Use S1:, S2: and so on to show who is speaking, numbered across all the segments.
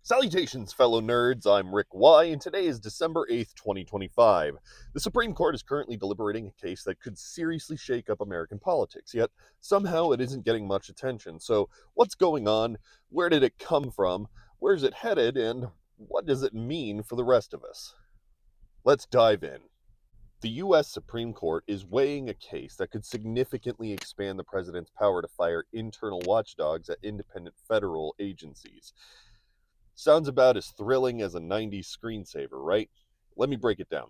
S1: Salutations, fellow nerds. I'm Rick Y, and today is December 8th, 2025. The Supreme Court is currently deliberating a case that could seriously shake up American politics, yet somehow it isn't getting much attention. So, what's going on? Where did it come from? Where's it headed? And what does it mean for the rest of us? Let's dive in. The U.S. Supreme Court is weighing a case that could significantly expand the president's power to fire internal watchdogs at independent federal agencies. Sounds about as thrilling as a 90s screensaver, right? Let me break it down.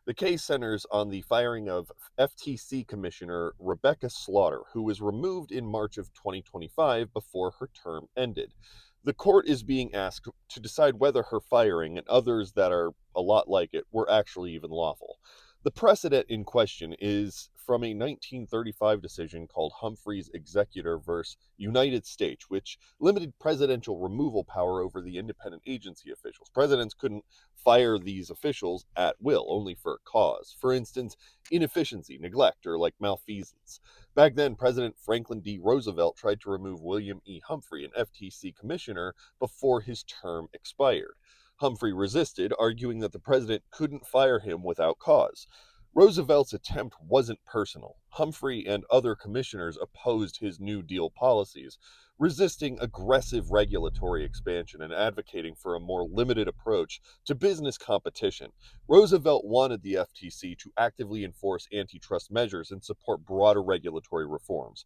S1: The case centers on the firing of FTC Commissioner Rebecca Slaughter, who was removed in March of 2025 before her term ended. The court is being asked to decide whether her firing and others that are a lot like it were actually even lawful. The precedent in question is from a 1935 decision called Humphrey's Executor versus United States, which limited presidential removal power over the independent agency officials. Presidents couldn't fire these officials at will, only for a cause. For instance, inefficiency, neglect, or like malfeasance. Back then, President Franklin D. Roosevelt tried to remove William E. Humphrey, an FTC commissioner, before his term expired. Humphrey resisted, arguing that the president couldn't fire him without cause. Roosevelt's attempt wasn't personal. Humphrey and other commissioners opposed his New Deal policies, resisting aggressive regulatory expansion and advocating for a more limited approach to business competition. Roosevelt wanted the FTC to actively enforce antitrust measures and support broader regulatory reforms.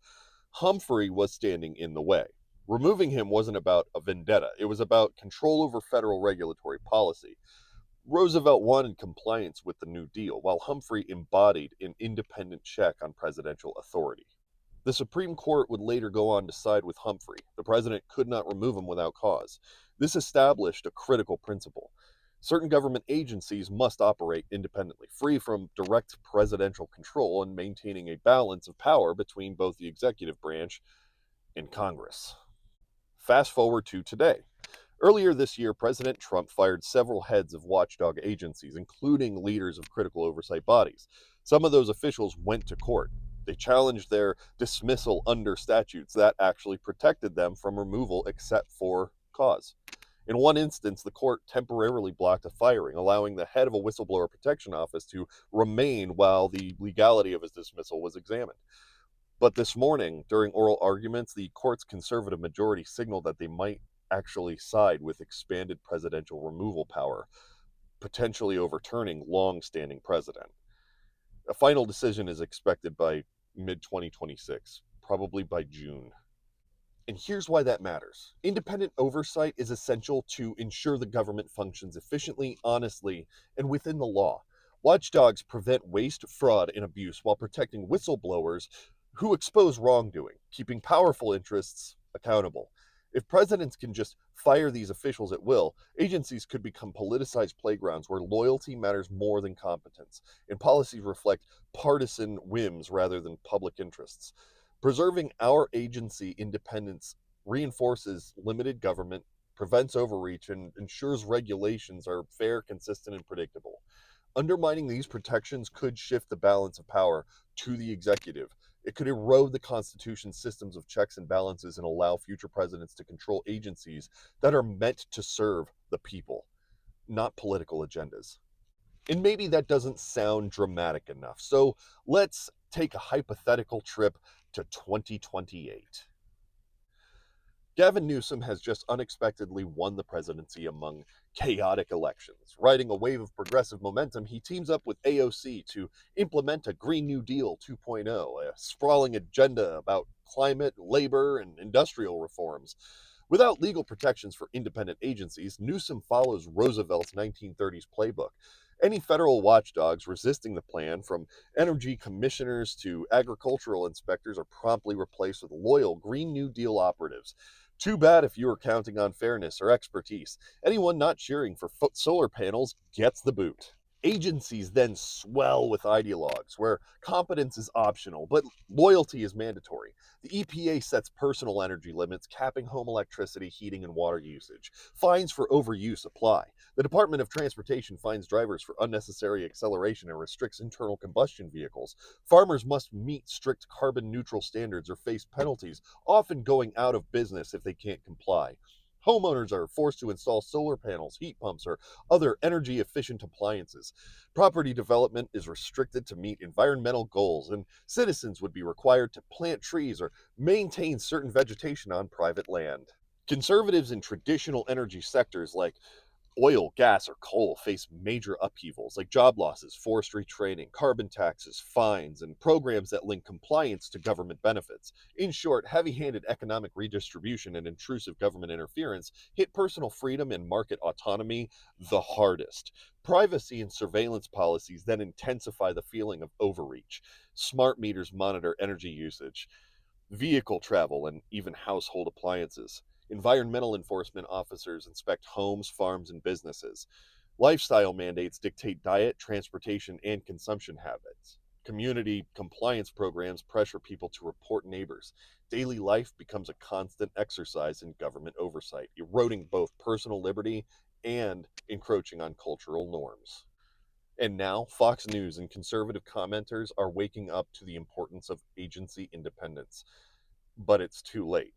S1: Humphrey was standing in the way. Removing him wasn't about a vendetta, it was about control over federal regulatory policy. Roosevelt wanted compliance with the New Deal, while Humphrey embodied an independent check on presidential authority. The Supreme Court would later go on to side with Humphrey. The president could not remove him without cause. This established a critical principle. Certain government agencies must operate independently, free from direct presidential control, and maintaining a balance of power between both the executive branch and Congress. Fast forward to today. Earlier this year, President Trump fired several heads of watchdog agencies, including leaders of critical oversight bodies. Some of those officials went to court. They challenged their dismissal under statutes that actually protected them from removal except for cause. In one instance, the court temporarily blocked a firing, allowing the head of a whistleblower protection office to remain while the legality of his dismissal was examined. But this morning, during oral arguments, the court's conservative majority signaled that they might actually side with expanded presidential removal power, potentially overturning long-standing precedent. A final decision is expected by mid-2026, probably by June. And here's why that matters. Independent oversight is essential to ensure the government functions efficiently, honestly, and within the law. Watchdogs prevent waste, fraud, and abuse while protecting whistleblowers who expose wrongdoing, keeping powerful interests accountable. If presidents can just fire these officials at will, agencies could become politicized playgrounds where loyalty matters more than competence, and policies reflect partisan whims rather than public interests. Preserving our agency independence reinforces limited government, prevents overreach, and ensures regulations are fair, consistent, and predictable. Undermining these protections could shift the balance of power to the executive. It could erode the Constitution's systems of checks and balances and allow future presidents to control agencies that are meant to serve the people, not political agendas. And maybe that doesn't sound dramatic enough, so let's take a hypothetical trip to 2028. Gavin Newsom has just unexpectedly won the presidency among chaotic elections. Riding a wave of progressive momentum, he teams up with AOC to implement a Green New Deal 2.0, a sprawling agenda about climate, labor, and industrial reforms. Without legal protections for independent agencies, Newsom follows Roosevelt's 1930s playbook. Any federal watchdogs resisting the plan, from energy commissioners to agricultural inspectors, are promptly replaced with loyal Green New Deal operatives. Too bad if you were counting on fairness or expertise. Anyone not cheering for solar panels gets the boot. Agencies then swell with ideologues, where competence is optional, but loyalty is mandatory. The EPA sets personal energy limits, capping home electricity, heating, and water usage. Fines for overuse apply. The Department of Transportation fines drivers for unnecessary acceleration and restricts internal combustion vehicles. Farmers must meet strict carbon neutral standards or face penalties, often going out of business if they can't comply. Homeowners are forced to install solar panels, heat pumps, or other energy efficient appliances. Property development is restricted to meet environmental goals, and citizens would be required to plant trees or maintain certain vegetation on private land. Conservatives in traditional energy sectors like oil, gas, or coal face major upheavals like job losses, forestry training, carbon taxes, fines, and programs that link compliance to government benefits. In short, heavy handed economic redistribution and intrusive government interference hit personal freedom and market autonomy the hardest. Privacy and surveillance policies then intensify the feeling of overreach. Smart meters monitor energy usage, vehicle travel, and even household appliances. Environmental enforcement officers inspect homes, farms, and businesses. Lifestyle mandates dictate diet, transportation, and consumption habits. Community compliance programs pressure people to report neighbors. Daily life becomes a constant exercise in government oversight, eroding both personal liberty and encroaching on cultural norms. And now, Fox News and conservative commenters are waking up to the importance of agency independence, but it's too late.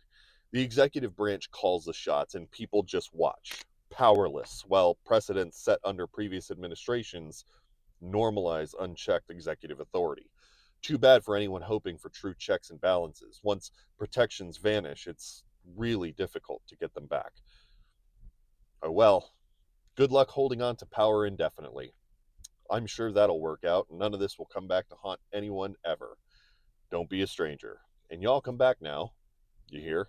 S1: The executive branch calls the shots, and people just watch, powerless, while precedents set under previous administrations normalize unchecked executive authority. Too bad for anyone hoping for true checks and balances. Once protections vanish, it's really difficult to get them back. Oh well, good luck holding on to power indefinitely. I'm sure that'll work out, and none of this will come back to haunt anyone ever. Don't be a stranger. And y'all come back now. You hear?